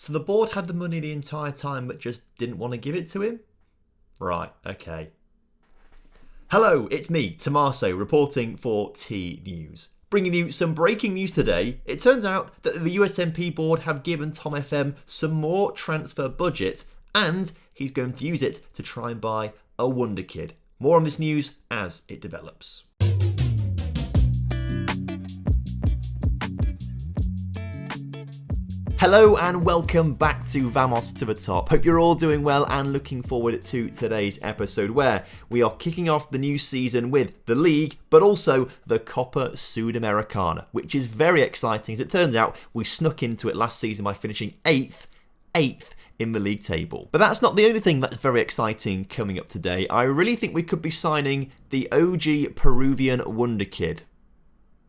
So the board had the money the entire time but just didn't want to give it to him? Right, okay. Hello, it's me, Tommaso, reporting for T News. Bringing you some breaking news today. It turns out that the USMP board have given TomFM some more transfer budget and he's going to use it to try and buy a WONDERKID. More on this news as it develops. Hello and welcome back to Vamos to the Top. Hope you're all doing well and looking forward to today's episode where we are kicking off the new season with the league but also the Copa Sudamericana, which is very exciting. As it turns out, we snuck into it last season by finishing 8th in the league table. But that's not the only thing that's very exciting coming up today. I really think we could be signing the OG Peruvian WONDERKID.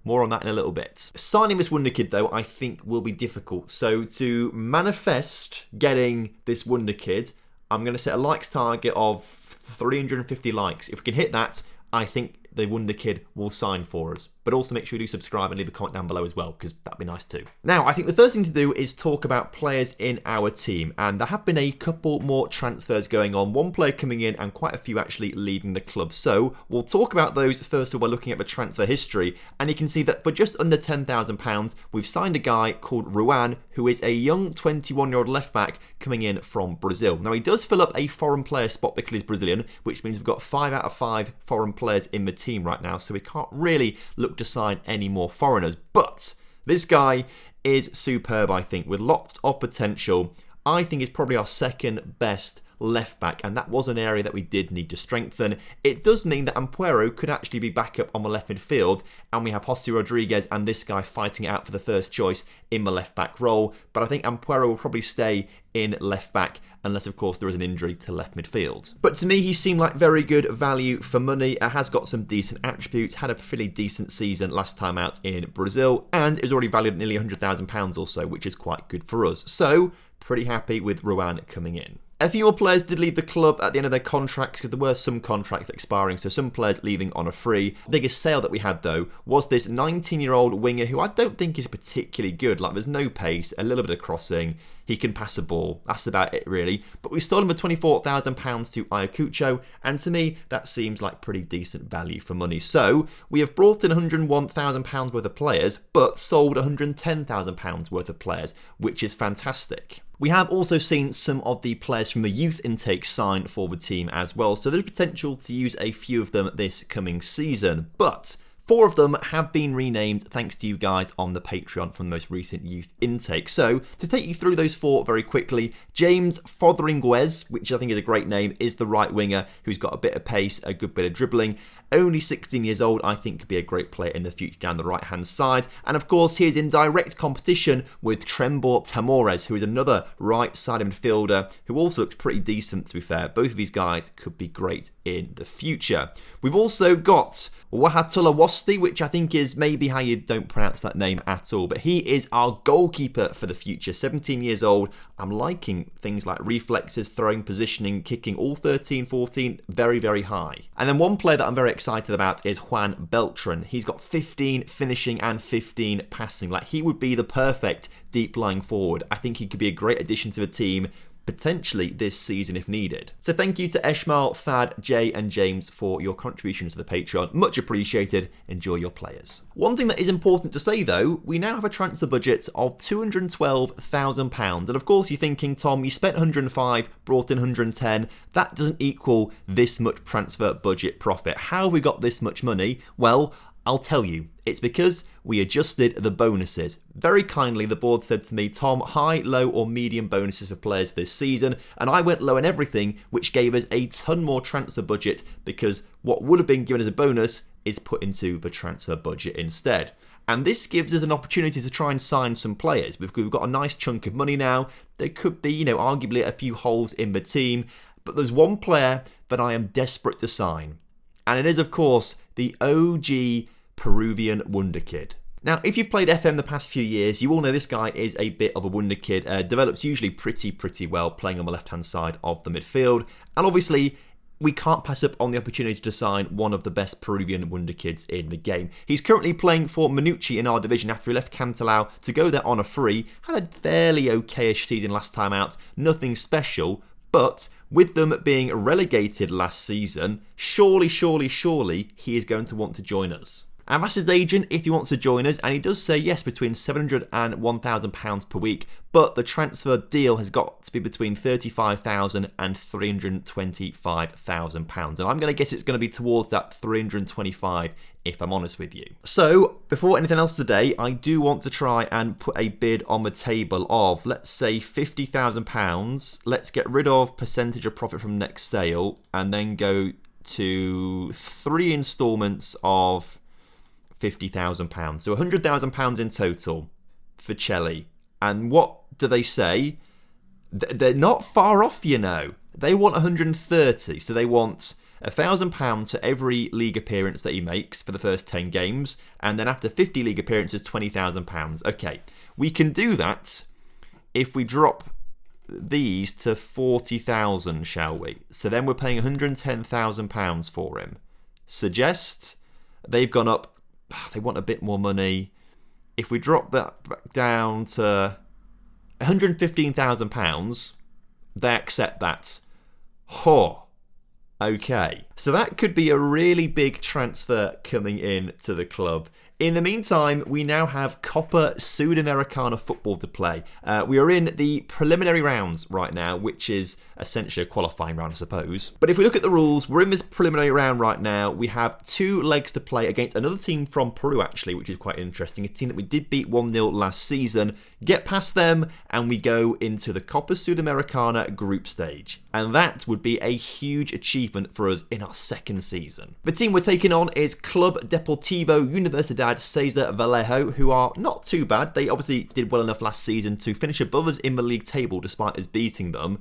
More on that in a little bit. Signing this WONDERKID, though, I think will be difficult. So to manifest getting this WONDERKID, I'm going to set a likes target of 350 likes. If we can hit that, I think the WONDERKID will sign for us. But also make sure you do subscribe and leave a comment down below as well, because that'd be nice too. Now, I think the first thing to do is talk about players in our team. And there have been a couple more transfers going on. One player coming in and quite a few actually leaving the club. So we'll talk about those first of all by looking at the transfer history. And you can see that for just under £10,000, we've signed a guy called Ruan, who is a young 21-year-old left-back coming in from Brazil. Now, he does fill up a foreign player spot because he's Brazilian, which means we've got 5 out of 5 foreign players in the team right now. So we can't really look to sign any more foreigners, but this guy is superb, I think, with lots of potential. I think he's probably our second best left back, and that was an area that we did need to strengthen. It does mean that Ampuero could actually be back up on the left midfield, and we have Jose Rodriguez and this guy fighting it out for the first choice in the left back role, but I think Ampuero will probably stay in left back unless of course there is an injury to left midfield. But to me he seemed like very good value for money. Has got some decent attributes, had a fairly decent season last time out in Brazil, and is already valued at nearly £100,000 or so, which is quite good for us. So pretty happy with Ruan coming in. A few more players did leave the club at the end of their contracts because there were some contracts expiring, so some players leaving on a free. The biggest sale that we had, though, was this 19-year-old winger who I don't think is particularly good. Like, there's no pace, a little bit of crossing, he can pass a ball. That's about it, really. But we sold him for £24,000 to Ayacucho, and to me, that seems like pretty decent value for money. So, we have brought in £101,000 worth of players, but sold £110,000 worth of players, which is fantastic. We have also seen some of the players from the youth intake sign for the team as well, so there's potential to use a few of them this coming season. But 4 of them have been renamed thanks to you guys on the Patreon from the most recent youth intake. So, to take you through those 4 very quickly, James Fotheringuez, which I think is a great name, is the right winger who's got a bit of pace, a good bit of dribbling. Only 16 years old, I think could be a great player in the future down the right-hand side. And of course, he is in direct competition with Trembor Tamores, who is another right-sided midfielder who also looks pretty decent, to be fair. Both of these guys could be great in the future. We've also got Wahatula Wasti, which I think is maybe how you don't pronounce that name at all, but he is our goalkeeper for the future. 17 years old. I'm liking things like reflexes, throwing, positioning, kicking, all 13, 14, very, very high. And then one player that I'm very excited about is Juan Beltran. He's got 15 finishing and 15 passing. Like, he would be the perfect deep lying forward. I think he could be a great addition to the team, potentially this season if needed. So thank you to Eshmal, Thad, Jay and James for your contributions to the Patreon. Much appreciated. Enjoy your players. One thing that is important to say though, we now have a transfer budget of £212,000. And of course you're thinking, Tom, you spent 105, brought in 110. That doesn't equal this much transfer budget profit. How have we got this much money? Well, I'll tell you. It's because we adjusted the bonuses. Very kindly, the board said to me, Tom, high, low or medium bonuses for players this season. And I went low in everything, which gave us a ton more transfer budget because what would have been given as a bonus is put into the transfer budget instead. And this gives us an opportunity to try and sign some players. We've got a nice chunk of money now. There could be, arguably a few holes in the team. But there's one player that I am desperate to sign. And it is, of course, the OG Peruvian WONDERKID. Now, if you've played FM the past few years, you all know this guy is a bit of a WONDERKID. Develops usually pretty well, playing on the left-hand side of the midfield. And obviously, we can't pass up on the opportunity to sign one of the best Peruvian wonderkids in the game. He's currently playing for Manucci in our division after he left Cantalao to go there on a free. Had a fairly okayish season last time out, nothing special, but with them being relegated last season, surely he is going to want to join us. I've asked his agent if he wants to join us, and he does say yes, between £700 and £1,000 per week, but the transfer deal has got to be between £35,000 and £325,000, and I'm going to guess it's going to be towards that 325, if I'm honest with you. So, before anything else today, I do want to try and put a bid on the table of, let's say, £50,000. Let's get rid of percentage of profit from next sale, and then go to 3 instalments of £50,000. So £100,000 in total for Chelly. And what do they say? They're not far off, you know. They want 130. So they want £1,000 for every league appearance that he makes for the first 10 games. And then after 50 league appearances, £20,000. Okay, we can do that if we drop these to 40,000, shall we? So then we're paying £110,000 for him. Suggest they've gone up. They want a bit more money. If we drop that back down to £115,000, they accept that. Okay. So that could be a really big transfer coming in to the club. In the meantime, we now have Copa Sudamericana football to play. We are in the preliminary rounds right now, which is essentially a qualifying round, I suppose. But if we look at the rules, we're in this preliminary round right now. We have 2 legs to play against another team from Peru, actually, which is quite interesting. A team that we did beat 1-0 last season. Get past them, and we go into the Copa Sudamericana group stage. And that would be a huge achievement for us in our second season. The team we're taking on is Club Deportivo Universidad Cesar Vallejo, who are not too bad. They obviously did well enough last season to finish above us in the league table despite us beating them.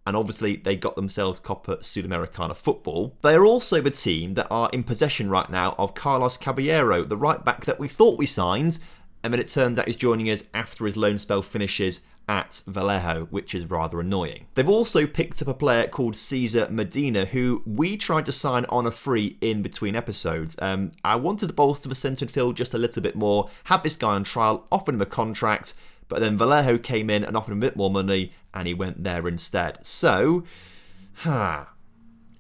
And obviously they got themselves Copa Sudamericana football. They are also the team that are in possession right now of Carlos Caballero, the right back that we thought we signed, and then it turns out he's joining us after his loan spell finishes at Vallejo, which is rather annoying. They've also picked up a player called Cesar Medina, who we tried to sign on a free in between episodes. I wanted to bolster the centre midfield just a little bit more, had this guy on trial, offered him a contract, but then Vallejo came in and offered him a bit more money, and he went there instead. So,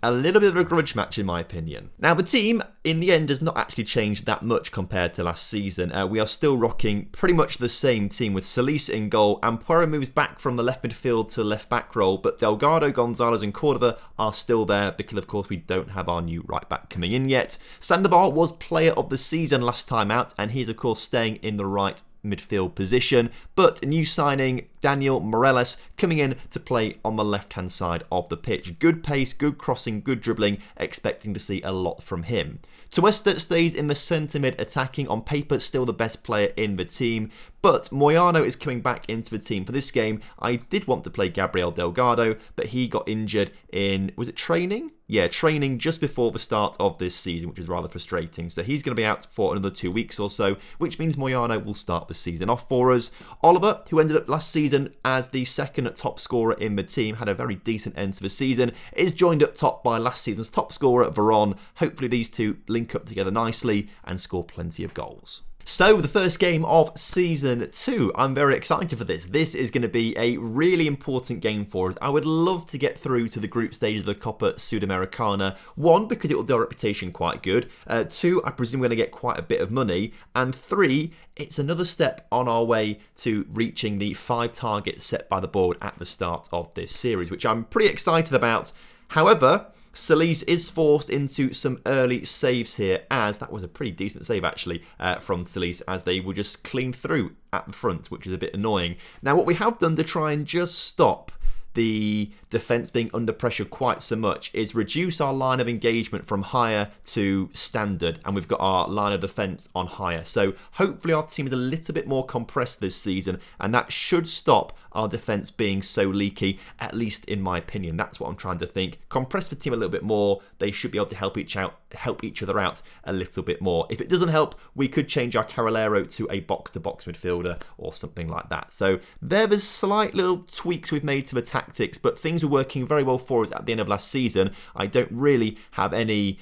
a little bit of a grudge match in my opinion. Now the team in the end has not actually changed that much compared to last season. We are still rocking pretty much the same team with Solis in goal, and Puero moves back from the left midfield to left back role, but Delgado, Gonzalez and Cordova are still there because of course we don't have our new right back coming in yet. Sandoval was player of the season last time out, and he's of course staying in the right midfield position, but a new signing, Daniel Morales, coming in to play on the left-hand side of the pitch. Good pace, good crossing, good dribbling, expecting to see a lot from him. Tuesta stays in the centre mid attacking, on paper still the best player in the team, but Moyano is coming back into the team for this game. I did want to play Gabriel Delgado, but he got injured in, was it training? Yeah, training just before the start of this season, which is rather frustrating. So he's going to be out for another 2 weeks or so, which means Moyano will start the season off for us. Oliver, who ended up last season as the second top scorer in the team, had a very decent end to the season, is joined up top by last season's top scorer, Veron. Hopefully these two link up together nicely and score plenty of goals. So, the first game of Season 2. I'm very excited for this. This is going to be a really important game for us. I would love to get through to the group stage of the Copa Sudamericana. 1, because it will do our reputation quite good. 2, I presume we're going to get quite a bit of money. And 3, it's another step on our way to reaching the 5 targets set by the board at the start of this series, which I'm pretty excited about. However, Solis is forced into some early saves here, as that was a pretty decent save actually from Solis, as they were just clean through at the front, which is a bit annoying. Now what we have done to try and just stop the defence being under pressure quite so much is reduce our line of engagement from higher to standard, and we've got our line of defence on higher. So hopefully our team is a little bit more compressed this season, and that should stop our defence being so leaky, at least in my opinion. That's what I'm trying to think. Compress the team a little bit more. They should be able to help each other out a little bit more. If it doesn't help, we could change our Carrilero to a box-to-box midfielder or something like that. So there are slight little tweaks we've made to the tactics tactics, but things were working very well for us at the end of last season. I don't really have any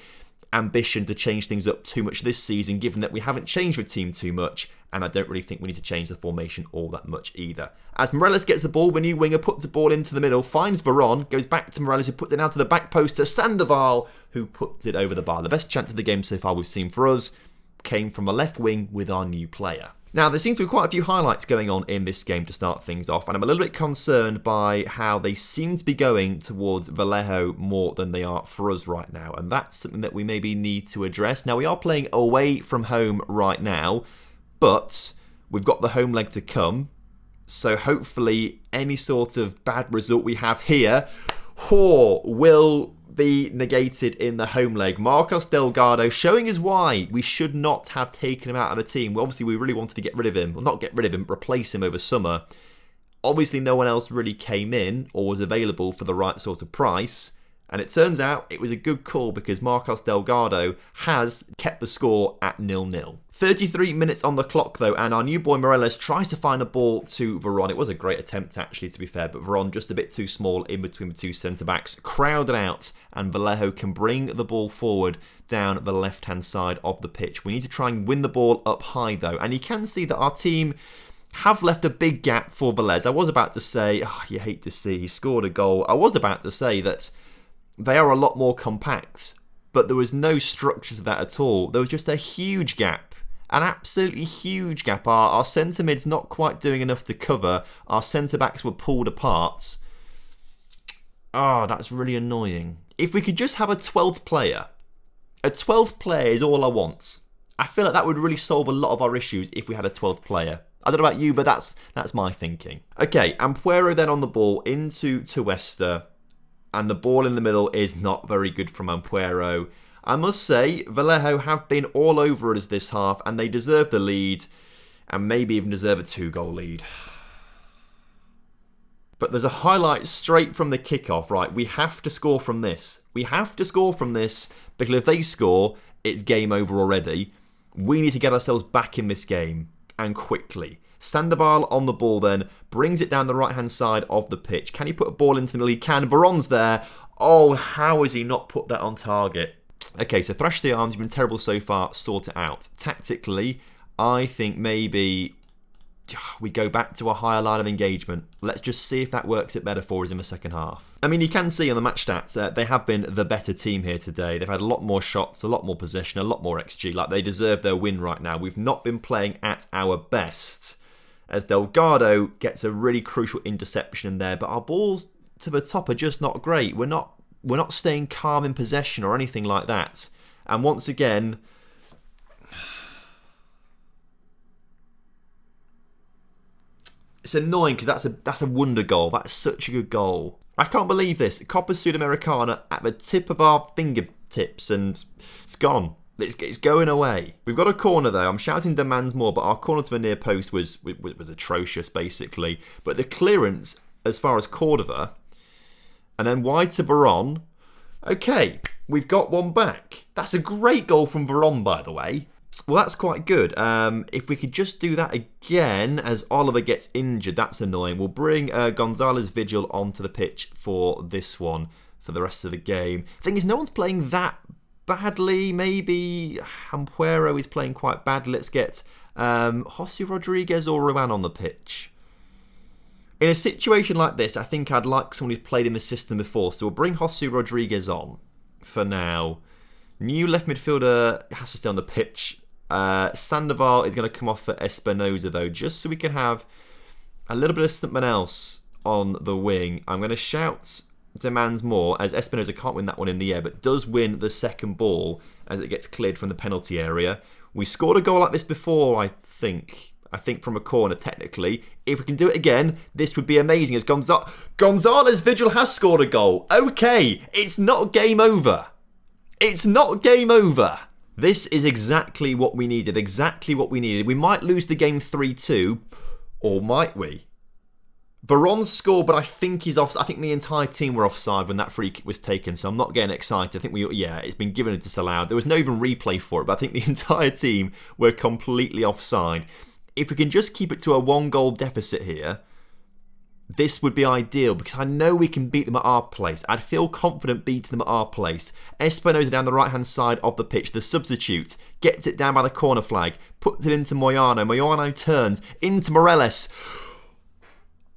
ambition to change things up too much this season, given that we haven't changed the team too much, and I don't really think we need to change the formation all that much either. As Morelos gets the ball, the new winger puts the ball into the middle, finds Veron, goes back to Morelos, who puts it out to the back post to Sandoval, who puts it over the bar. The best chance of the game so far we've seen for us came from the left wing with our new player. Now, there seems to be quite a few highlights going on in this game to start things off, and I'm a little bit concerned by how they seem to be going towards Vallejo more than they are for us right now, and that's something that we maybe need to address. Now, we are playing away from home right now, but we've got the home leg to come, so hopefully any sort of bad result we have here will be negated in the home leg. Marcos Delgado showing us why we should not have taken him out of the team. Well, obviously, we really wanted to get rid of him. Well, not get rid of him, replace him over summer. Obviously, no one else really came in or was available for the right sort of price. And it turns out it was a good call because Marcos Delgado has kept the score at 0-0. 33 minutes on the clock though, and our new boy Morelos tries to find a ball to Veron. It was a great attempt actually, to be fair, but Veron just a bit too small in between the two centre-backs. Crowded out, and Vallejo can bring the ball forward down the left-hand side of the pitch. We need to try and win the ball up high though, and you can see that our team have left a big gap for Velez. I was about to say, you hate to see he scored a goal. I was about to say that they are a lot more compact, but there was no structure to that at all. There was just a huge gap, an absolutely huge gap. Our centre mid's not quite doing enough to cover. Our centre backs were pulled apart. That's really annoying. If we could just have a 12th player. A 12th player is all I want. I feel like that would really solve a lot of our issues if we had a 12th player. I don't know about you, but that's my thinking. Okay, Ampuero then on the ball into Tuesta. And the ball in the middle is not very good from Ampuero. I must say, Vallejo have been all over us this half, and they deserve the lead, and maybe even deserve a 2-goal lead. But there's a highlight straight from the kickoff, right? We have to score from this. We have to score from this, because if they score, it's game over already. We need to get ourselves back in this game, and quickly. Sandoval on the ball then, brings it down the right-hand side of the pitch. Can he put a ball into the middle? He can. Veron's there. Oh, how has he not put that on target? Okay, so thrash the arms. You've been terrible so far. Sort it out. Tactically, I think maybe we go back to a higher line of engagement. Let's just see if that works it better for us in the second half. I mean, you can see on the match stats, they have been the better team here today. They've had a lot more shots, a lot more possession, a lot more XG. Like, they deserve their win right now. We've not been playing at our best, as Delgado gets a really crucial interception in there, but our balls to the top are just not great. We're not staying calm in possession or anything like that. And once again, it's annoying because that's a wonder goal. That's such a good goal. I can't believe this. Copa Sudamericana at the tip of our fingertips, and it's gone. It's going away. We've got a corner though. I'm shouting demands more, but our corner to the near post was atrocious basically. But the clearance as far as Cordova, and then wide to Veron. Okay, we've got one back. That's a great goal from Veron, by the way. Well, that's quite good. If we could just do that again as Oliver gets injured, that's annoying. We'll bring Gonzalez Vigil onto the pitch for this one for the rest of the game. The thing is, no one's playing that badly. Maybe Ampuero is playing quite badly. Let's get Jose Rodriguez or Ruan on the pitch. In a situation like this, I think I'd like someone who's played in the system before. So we'll bring Jose Rodriguez on for now. New left midfielder has to stay on the pitch. Sandoval is going to come off for Espinoza though, just so we can have a little bit of something else on the wing. I'm going to shout demands more, as Espinoza can't win that one in the air, but does win the second ball as it gets cleared from the penalty area. We scored a goal like this before, I think from a corner technically. If we can do it again, this would be amazing, as Gonzalez Vigil has scored a goal. Okay, it's not game over. It's not game over. This is exactly what we needed. Exactly what we needed. We might lose the game 3-2, or might we? Veron scored, but I think he's off. I think the entire team were offside when that free kick was taken, so I'm not getting excited. I think it's been given and disallowed. There was no even replay for it, but I think the entire team were completely offside. If we can just keep it to a 1-goal deficit here, this would be ideal because I know we can beat them at our place. I'd feel confident beating them at our place. Espinosa down the right-hand side of the pitch, the substitute, gets it down by the corner flag, puts it into Moyano. Moyano turns into Morelos.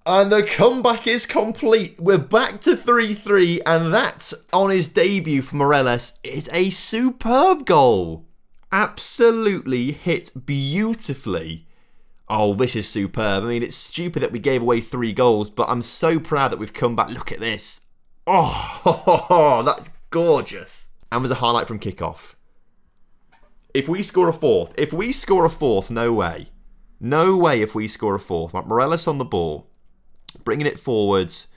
And the comeback is complete. We're back to 3-3, and that, on his debut for Morelos, is a superb goal. Absolutely hit beautifully. Oh, this is superb. I mean, it's stupid that we gave away 3 goals, but I'm so proud that we've come back. Look at this. Oh, that's gorgeous. And there's a highlight from kickoff. If we score a fourth, no way. No way if we score a fourth. Like Morelos on the ball, bringing it forwards,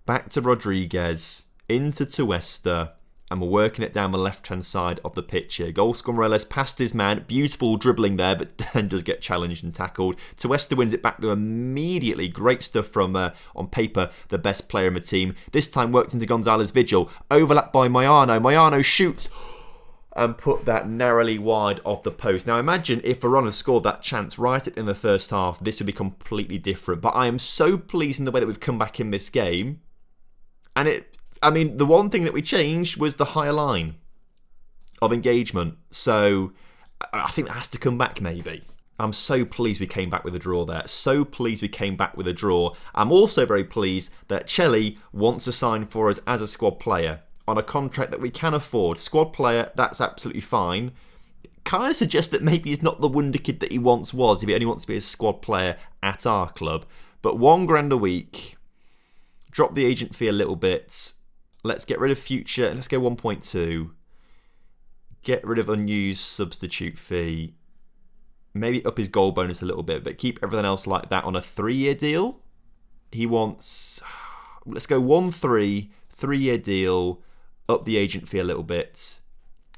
back to Rodriguez, into Tuesta, and we're working it down the left-hand side of the pitch here. Goal scorer Morelos past his man. Beautiful dribbling there, but then does get challenged and tackled. Tuesta wins it back though immediately. Great stuff from, on paper, the best player in the team. This time worked into Gonzalez Vigil. Overlapped by Moyano. Moyano shoots and put that narrowly wide of the post. Now imagine if Verona scored that chance right in the first half, this would be completely different. But I am so pleased in the way that we've come back in this game. And the one thing that we changed was the higher line of engagement. So I think that has to come back maybe. I'm so pleased we came back with a draw there. So pleased we came back with a draw. I'm also very pleased that Chelsea wants to sign for us as a squad player on a contract that we can afford. Squad player, that's absolutely fine. Kind of suggests that maybe he's not the wonderkid that he once was if he only wants to be a squad player at our club. But £1,000 a week. Drop the agent fee a little bit. Let's get rid of future. Let's go 1.2. Get rid of unused substitute fee. Maybe up his goal bonus a little bit, but keep everything else like that on a 3-year deal. He wants... Let's go 1-3, 3-year deal. Up the agent fee a little bit.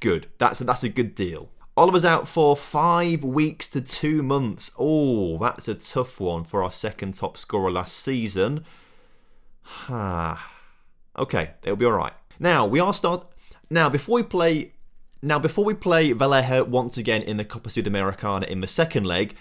Good. That's a good deal. Oliver's out for 5 weeks to 2 months. Oh, that's a tough one for our second top scorer last season. Okay, it'll be all right. Now before we play Vallejo once again in the Copa Sudamericana in the second leg,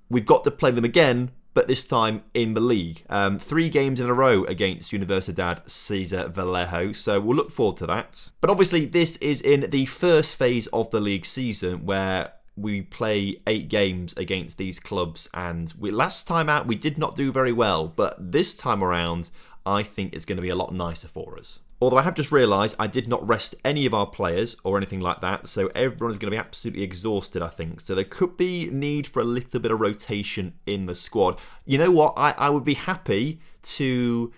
we've got to play them again, but this time in the league. 3 games in a row against Universidad Cesar Vallejo, so we'll look forward to that. But obviously this is in the first phase of the league season where we play 8 games against these clubs, and last time out we did not do very well, but this time around I think it's going to be a lot nicer for us. Although I have just realised I did not rest any of our players or anything like that, so everyone is going to be absolutely exhausted, I think. So there could be need for a little bit of rotation in the squad. You know what? I would be happy to...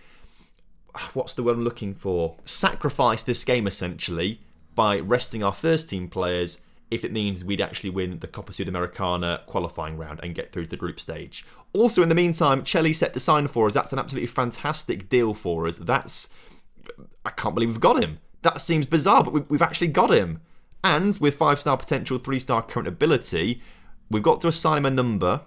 What's the word I'm looking for? Sacrifice this game, essentially, by resting our first team players if it means we'd actually win the Copa Sudamericana qualifying round and get through to the group stage. Also, in the meantime, Chelsea set to sign for us. That's an absolutely fantastic deal for us. I can't believe we've got him. That seems bizarre, but we've actually got him. And with 5-star potential, 3-star current ability, we've got to assign him a number.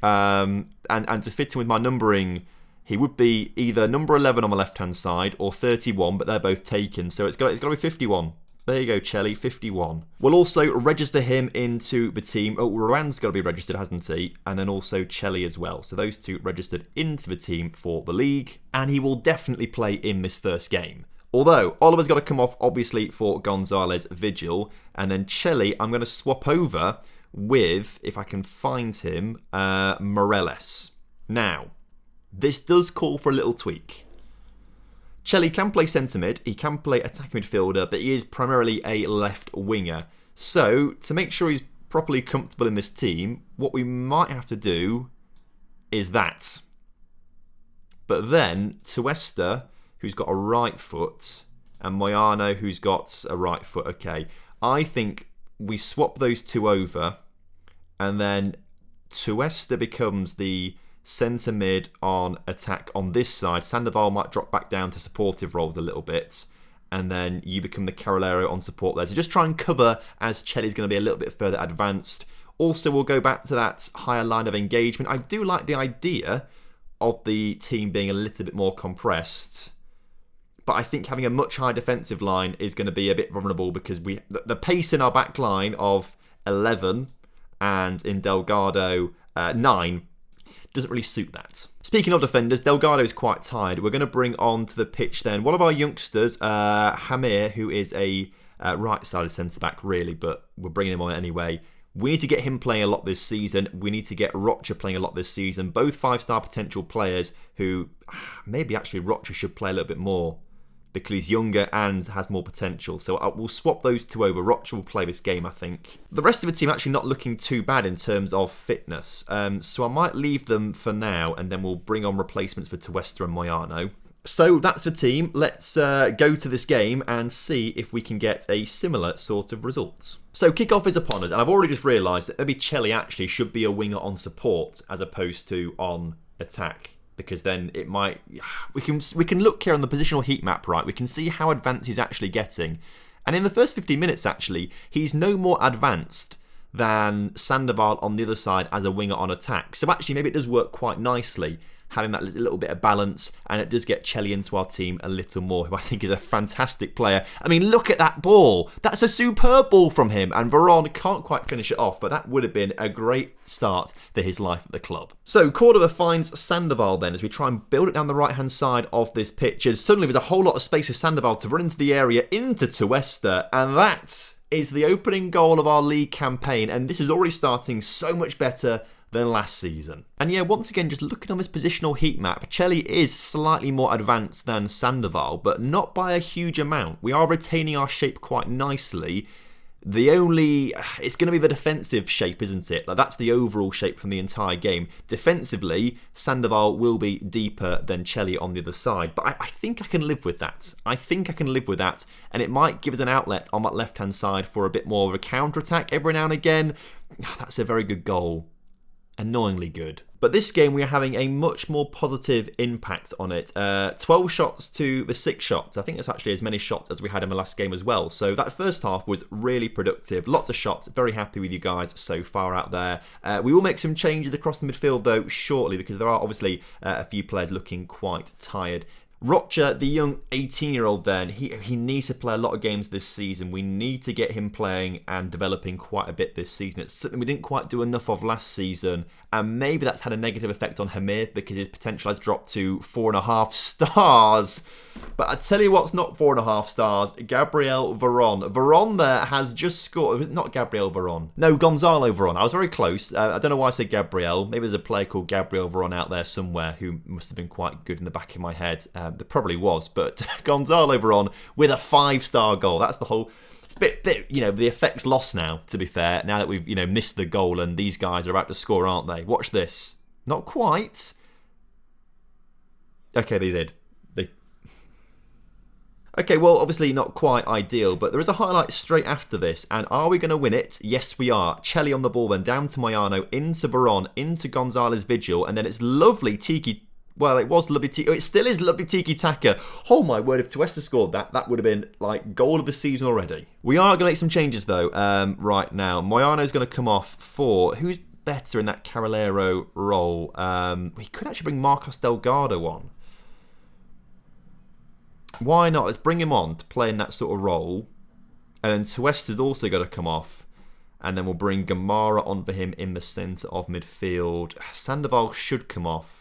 And to fit in with my numbering, he would be either number 11 on the left-hand side or 31, but they're both taken. So it's got to be 51. There you go, Chelsea, 51. We'll also register him into the team. Oh, Rowan's got to be registered, hasn't he? And then also Chelsea as well. So those two registered into the team for the league. And he will definitely play in this first game. Although, Oliver's got to come off, obviously, for Gonzalez Vigil. And then Chelsea, I'm going to swap over with, if I can find him, Morelos. Now, this does call for a little tweak. Chelsea can play centre mid, he can play attacking midfielder, but he is primarily a left winger. So, to make sure he's properly comfortable in this team, what we might have to do is that. But then, Tuesta, who's got a right foot, and Moyano, who's got a right foot. Okay, I think we swap those two over, and then Tuesta becomes the centre mid on attack on this side. Sandoval might drop back down to supportive roles a little bit, and then you become the Carolero on support there. So just try and cover as Chelly's going to be a little bit further advanced. Also, we'll go back to that higher line of engagement. I do like the idea of the team being a little bit more compressed, but I think having a much higher defensive line is going to be a bit vulnerable because the pace in our back line of 11 and in Delgado 9, doesn't really suit that. Speaking of defenders, Delgado's quite tired. We're going to bring on to the pitch then one of our youngsters, Hamir, who is a right-sided centre-back really, but we're bringing him on anyway. We need to get him playing a lot this season. We need to get Rocha playing a lot this season. Both 5-star potential players who maybe actually Rocha should play a little bit more because he's younger and has more potential. So we'll swap those two over. Rocha will play this game, I think. The rest of the team actually not looking too bad in terms of fitness. So I might leave them for now and then we'll bring on replacements for Tuesta and Moyano. So that's the team. Let's go to this game and see if we can get a similar sort of result. So kickoff is upon us, and I've already just realised that maybe Chelly actually should be a winger on support as opposed to on attack, because then it might... We can look here on the positional heat map, right? We can see how advanced he's actually getting. And in the first 15 minutes, actually, he's no more advanced than Sandoval on the other side as a winger on attack. So actually, maybe it does work quite nicely, having that little bit of balance, and it does get Chelly into our team a little more, who I think is a fantastic player. I mean, look at that ball. That's a superb ball from him, and Veron can't quite finish it off, but that would have been a great start for his life at the club. So Cordova finds Sandoval then, as we try and build it down the right-hand side of this pitch, as suddenly there's a whole lot of space for Sandoval to run into the area, into Tuesta, and that is the opening goal of our league campaign, and this is already starting so much better than last season. And yeah, once again, just looking on this positional heat map, Chelly is slightly more advanced than Sandoval, but not by a huge amount. We are retaining our shape quite nicely. It's going to be the defensive shape, isn't it? Like, that's the overall shape from the entire game. Defensively, Sandoval will be deeper than Chelly on the other side, but I think I can live with that. And it might give us an outlet on that left-hand side for a bit more of a counter-attack every now and again. That's a very good goal. Annoyingly good. But this game, we are having a much more positive impact on it. 12 shots to the 6 shots. I think it's actually as many shots as we had in the last game as well. So that first half was really productive. Lots of shots. Very happy with you guys so far out there. We will make some changes across the midfield, though, shortly, because there are obviously a few players looking quite tired. Rocha, the young 18-year-old then, he needs to play a lot of games this season. We need to get him playing and developing quite a bit this season. It's something we didn't quite do enough of last season, and maybe that's had a negative effect on Hamir because his potential has dropped to 4.5 stars. But I tell you what's not 4.5 stars, Gabriel Veron. Veron there has just scored. It was not Gabriel Veron. No, Gonzalo Veron. I was very close. I don't know why I said Gabriel. Maybe there's a player called Gabriel Veron out there somewhere who must have been quite good in the back of my head. There probably was, but Gonzalo Veron with a 5-star goal. That's the whole... It's a bit, the effect's lost now, to be fair, now that we've, missed the goal and these guys are about to score, aren't they? Watch this. Not quite. Okay, they did. Okay, well, obviously not quite ideal, but there is a highlight straight after this, and are we going to win it? Yes, we are. Chelly on the ball, then down to Moyano, into Veron, into Gonzalez Vigil, and then it's lovely Tiki... Well, it was lovely Tiki... It still is lovely Tiki Taka. Oh my word, if Tuesta scored that would have been, like, goal of the season already. We are going to make some changes, though, right now. Moyano's going to come off for... Who's better in that Carolero role? We could actually bring Marcos Delgado on. Why not? Let's bring him on to play in that sort of role. And then Tuesta's also going to come off. And then we'll bring Gamara on for him in the centre of midfield. Sandoval should come off.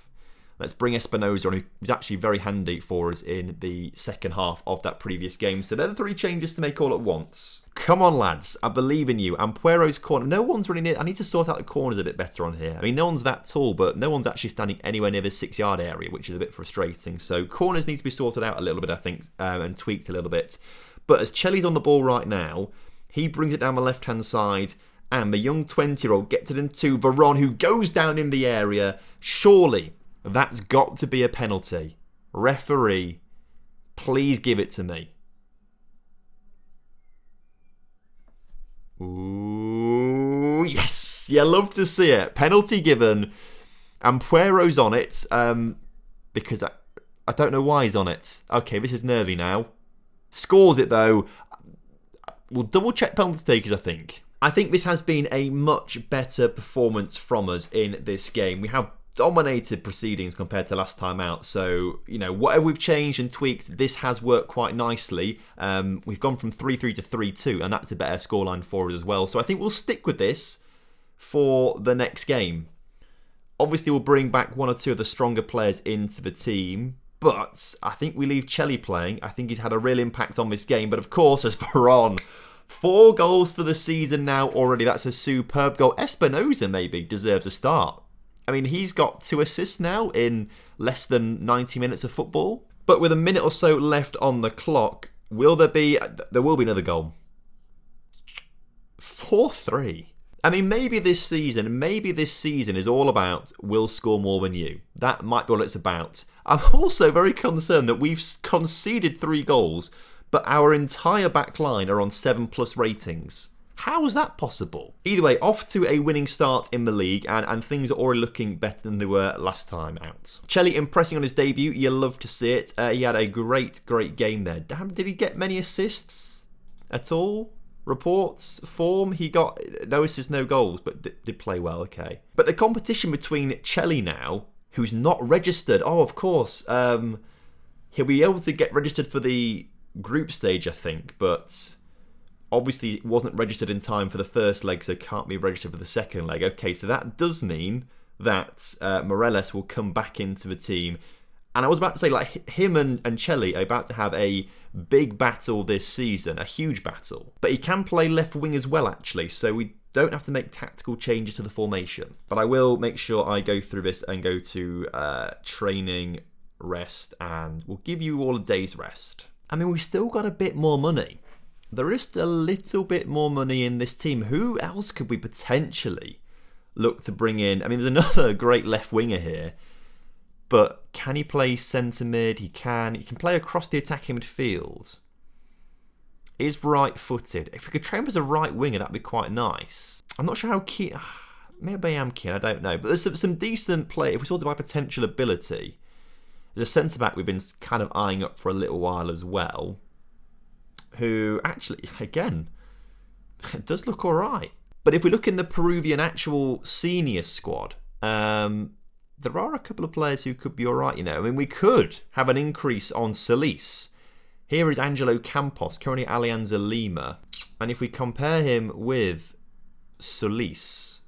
Let's bring Espinosa on, who's actually very handy for us in the second half of that previous game. So they're the 3 changes to make all at once. Come on, lads. I believe in you. Ampuero's corner. No one's really near... I need to sort out the corners a bit better on here. I mean, no one's that tall, but no one's actually standing anywhere near the 6-yard area, which is a bit frustrating. So corners need to be sorted out a little bit, I think, and tweaked a little bit. But as Chelly's on the ball right now, he brings it down the left-hand side, and the young 20-year-old gets it into Veron, who goes down in the area. Surely... That's got to be a penalty. Referee, please give it to me. Ooh, yes. You love to see it. Penalty given. And Puero's on it because I don't know why he's on it. Okay, this is nervy now. Scores it, though. We'll double-check penalty takers, I think. I think this has been a much better performance from us in this game. We have dominated proceedings compared to last time out. So, whatever we've changed and tweaked, this has worked quite nicely. We've gone from 3-3 to 3-2, and that's a better scoreline for us as well. So I think we'll stick with this for the next game. Obviously, we'll bring back one or two of the stronger players into the team. But I think we leave Chelly playing. I think he's had a real impact on this game. But of course, as Veron, 4 goals for the season now already. That's a superb goal. Espinosa maybe deserves a start. I mean, he's got 2 assists now in less than 90 minutes of football. But with a minute or so left on the clock, will there be... There will be another goal. 4-3. I mean, maybe this season is all about we'll score more than you. That might be what it's about. I'm also very concerned that we've conceded 3 goals, but our entire back line are on 7+ ratings. How is that possible? Either way, off to a winning start in the league, and things are already looking better than they were last time out. Chelly impressing on his debut. You love to see it. He had a great game there. Damn, did he get many assists at all? Reports, form, he got no assists, no goals, but did play well, okay. But the competition between Chelly now, who's not registered, oh, of course, he'll be able to get registered for the group stage, I think, but... Obviously, wasn't registered in time for the first leg, so can't be registered for the second leg. Okay, so that does mean that Morelos will come back into the team. And I was about to say, like, him and Chelly are about to have a big battle this season, a huge battle. But he can play left wing as well, actually, so we don't have to make tactical changes to the formation. But I will make sure I go through this and go to training, rest, and we'll give you all a day's rest. I mean, we've still got a bit more money. There is a little bit more money in this team. Who else could we potentially look to bring in? I mean, there's another great left winger here. But can he play centre mid? He can. He can play across the attacking midfield. Is right-footed. If we could train him as a right winger, that'd be quite nice. I'm not sure how keen... Maybe I am keen, I don't know. But there's some decent play. If we sort of by potential ability, there's a centre-back we've been kind of eyeing up for a little while as well. Who actually, again, does look all right. But if we look in the Peruvian actual senior squad, there are a couple of players who could be all right, you know. I mean, we could have an increase on Solis. Here is Angelo Campos, currently at Alianza Lima. And if we compare him with Solis,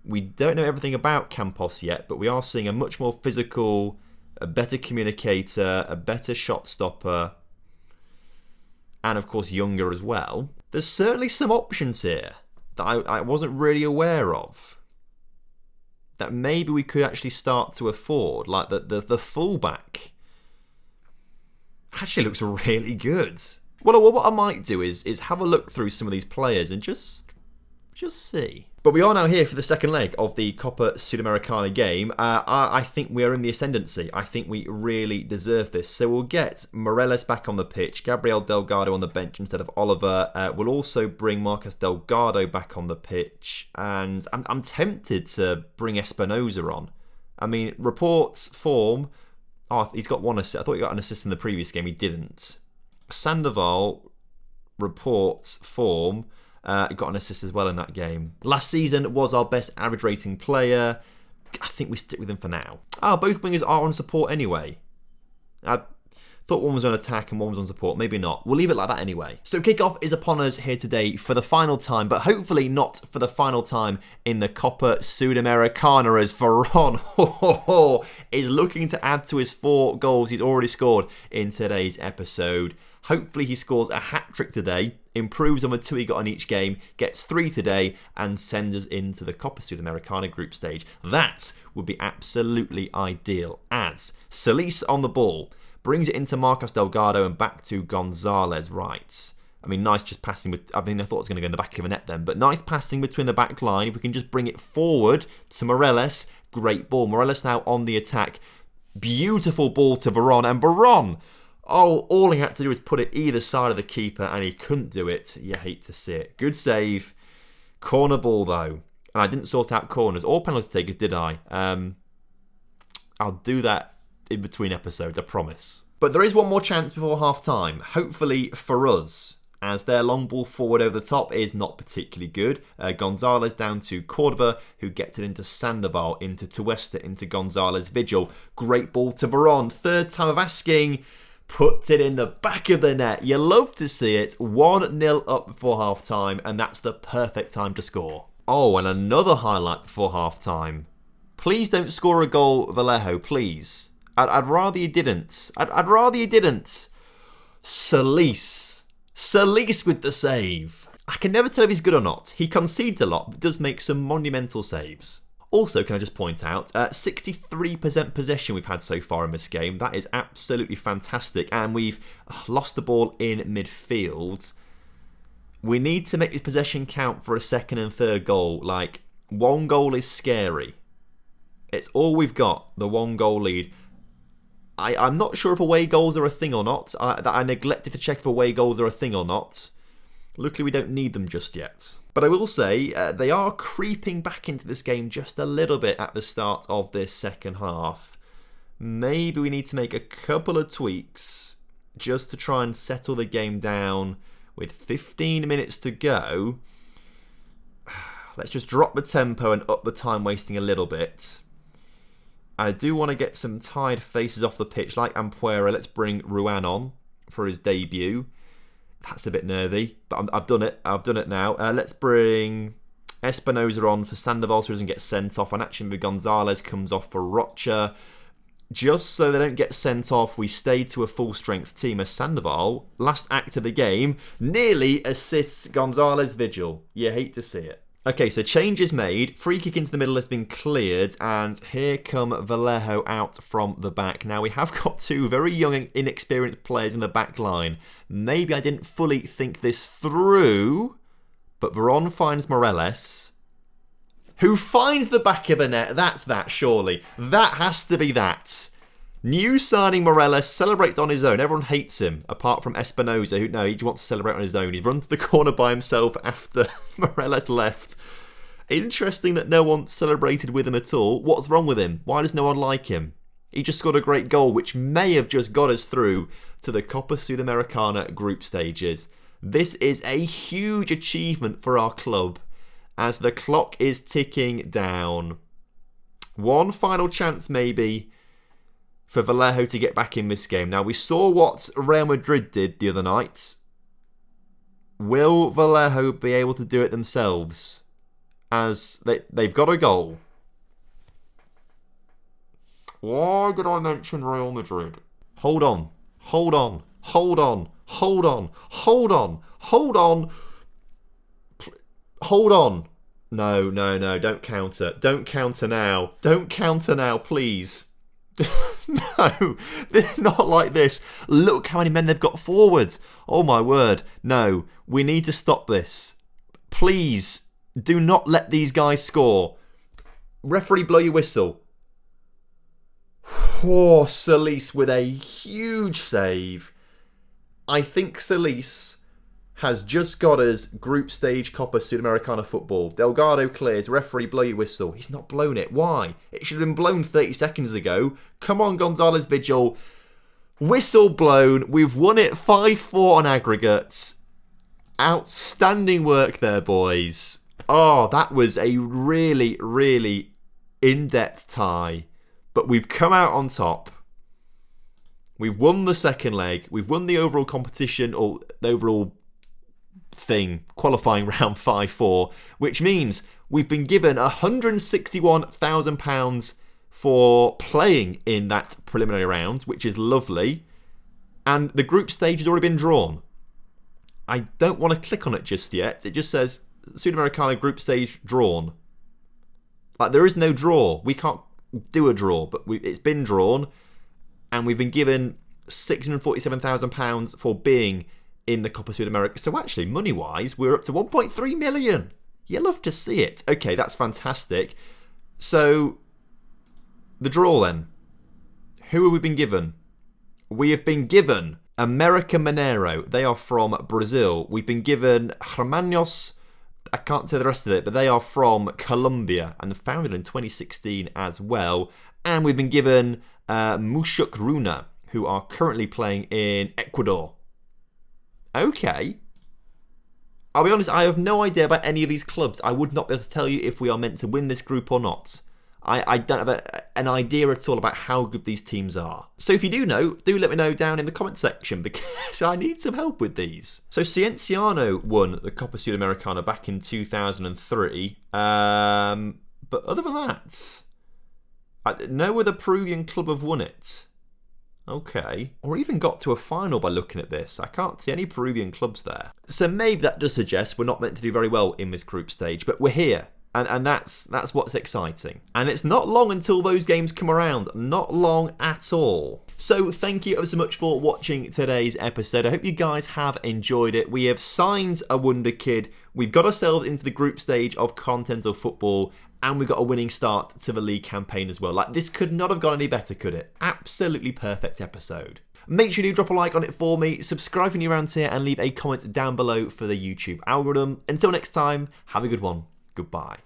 we don't know everything about Campos yet, but we are seeing a much more physical, a better communicator, a better shot stopper, and of course younger as well. There's certainly some options here that I wasn't really aware of that maybe we could actually start to afford, like the fullback actually looks really good. Well, what I might do is have a look through some of these players and just see. But we are now here for the second leg of the Copa Sudamericana game. I think we are in the ascendancy. I think we really deserve this. So we'll get Morelos back on the pitch, Gabriel Delgado on the bench instead of Oliver. We'll also bring Marcos Delgado back on the pitch. And I'm tempted to bring Espinosa on. I mean, reports, form. Oh, he's got 1 assist. I thought he got an assist in the previous game. He didn't. Sandoval, reports, form. Got an assist as well in that game. Last season was our best average rating player. I think we stick with him for now. Both wingers are on support anyway. I thought one was on attack and one was on support. Maybe not. We'll leave it like that anyway. So kickoff is upon us here today for the final time, but hopefully not for the final time in the Copa Sudamericana, as Veron is looking to add to his 4 goals he's already scored in today's episode. Hopefully he scores a hat-trick today, improves on the 2 he got in each game, gets 3 today, and sends us into the Copa Sudamericana group stage. That would be absolutely ideal, as Solis on the ball brings it into Marcos Delgado and back to Gonzalez. Right. I mean, nice just passing with... I mean, I thought it was going to go in the back of the net then, but nice passing between the back line. If we can just bring it forward to Morelos, great ball. Morelos now on the attack. Beautiful ball to Veron, and Veron... Oh, all he had to do was put it either side of the keeper, and he couldn't do it. You hate to see it. Good save. Corner ball, though. And I didn't sort out corners or penalty takers, did I? I'll do that in between episodes, I promise. But there is one more chance before half-time. Hopefully for us, as their long ball forward over the top is not particularly good. Gonzalez down to Cordova, who gets it into Sandoval, into Tuesta, into Gonzalez Vigil. Great ball to Veron. Third time of asking... Puts it in the back of the net. You love to see it. 1-0 up before half-time, and that's the perfect time to score. Oh, and another highlight before half-time. Please don't score a goal, Vallejo, please. I'd rather you didn't. I'd rather you didn't. Solis with the save. I can never tell if he's good or not. He concedes a lot, but does make some monumental saves. Also, can I just point out, 63% possession we've had so far in this game. That is absolutely fantastic. And we've lost the ball in midfield. We need to make this possession count for a second and third goal. Like, 1 goal is scary. It's all we've got, the 1 goal lead. I'm not sure if away goals are a thing or not. I neglected to check if away goals are a thing or not. Luckily, we don't need them just yet. But I will say, they are creeping back into this game just a little bit at the start of this second half. Maybe we need to make a couple of tweaks just to try and settle the game down. With 15 minutes to go, let's just drop the tempo and up the time wasting a little bit. I do want to get some tired faces off the pitch, like Ampuera. Let's bring Ruan on for his debut. That's a bit nervy, but I've done it. I've done it now. Let's bring Espinosa on for Sandoval so he doesn't get sent off. And actually, Gonzalez comes off for Rocha. Just so they don't get sent off, we stayed to a full-strength team as Sandoval, last act of the game, nearly assists Gonzalez Vigil. You hate to see it. Okay, so change is made. Free kick into the middle has been cleared. And here come Vallejo out from the back. Now, we have got 2 very young and inexperienced players in the back line. Maybe I didn't fully think this through. But Veron finds Morales, who finds the back of the net. That's that, surely. That has to be that. New signing Morales celebrates on his own. Everyone hates him, apart from Espinosa, who he just wants to celebrate on his own. He's run to the corner by himself after Morales left. Interesting that no one celebrated with him at all. What's wrong with him? Why does no one like him? He just scored a great goal, which may have just got us through to the Copa Sudamericana group stages. This is a huge achievement for our club, as the clock is ticking down. One final chance, maybe, for Vallejo to get back in this game. Now, we saw what Real Madrid did the other night. Will Vallejo be able to do it themselves? As they've got a goal. Why did I mention Real Madrid? Hold on. Hold on. Hold on. Hold on. Hold on. Hold on. Hold on. No. Don't counter. Don't counter now. Don't counter now, please. No, not like this. Look how many men they've got forward. Oh my word. No, we need to stop this. Please, do not let these guys score. Referee, blow your whistle. Oh, Solis with a huge save. I think Solis has just got us group stage Copa Sudamericana football. Delgado clears. Referee, blow your whistle. He's not blown it. Why? It should have been blown 30 seconds ago. Come on, Gonzalez Vigil. Whistle blown. We've won it 5-4 on aggregate. Outstanding work there, boys. Oh, that was a really, really in-depth tie. But we've come out on top. We've won the second leg. We've won the overall competition, or the overall thing, qualifying round 5-4, which means we've been given £161,000 for playing in that preliminary round, which is lovely. And the group stage has already been drawn. I don't want to click on it just yet. It just says Sudamericana group stage drawn. Like, there is no draw. We can't do a draw, but it's been drawn, and we've been given £647,000 for being in the Copa Sudamericana. So actually, money-wise, we're up to 1.3 million. You love to see it. Okay, that's fantastic. So, the draw then. Who have we been given? We have been given America Mineiro. They are from Brazil. We've been given Hermanos. I can't say the rest of it, but they are from Colombia and founded in 2016 as well. And we've been given Mushuk Runa, who are currently playing in Ecuador. Okay. I'll be honest, I have no idea about any of these clubs. I would not be able to tell you if we are meant to win this group or not. I don't have an idea at all about how good these teams are. So if you do know, do let me know down in the comment section, because I need some help with these. So Cienciano won the Copa Sudamericana back in 2003. But other than that, No other Peruvian club have won it. Okay. Or even got to a final by looking at this. I can't see any Peruvian clubs there. So maybe that does suggest we're not meant to do very well in this group stage, but we're here. And that's what's exciting. And it's not long until those games come around. Not long at all. So thank you ever so much for watching today's episode. I hope you guys have enjoyed it. We have signed a wonder kid. We've got ourselves into the group stage of Continental Football. And we've got a winning start to the league campaign as well. Like, this could not have gone any better, could it? Absolutely perfect episode. Make sure you drop a like on it for me, subscribe if you're around here, and leave a comment down below for the YouTube algorithm. Until next time, have a good one. Goodbye.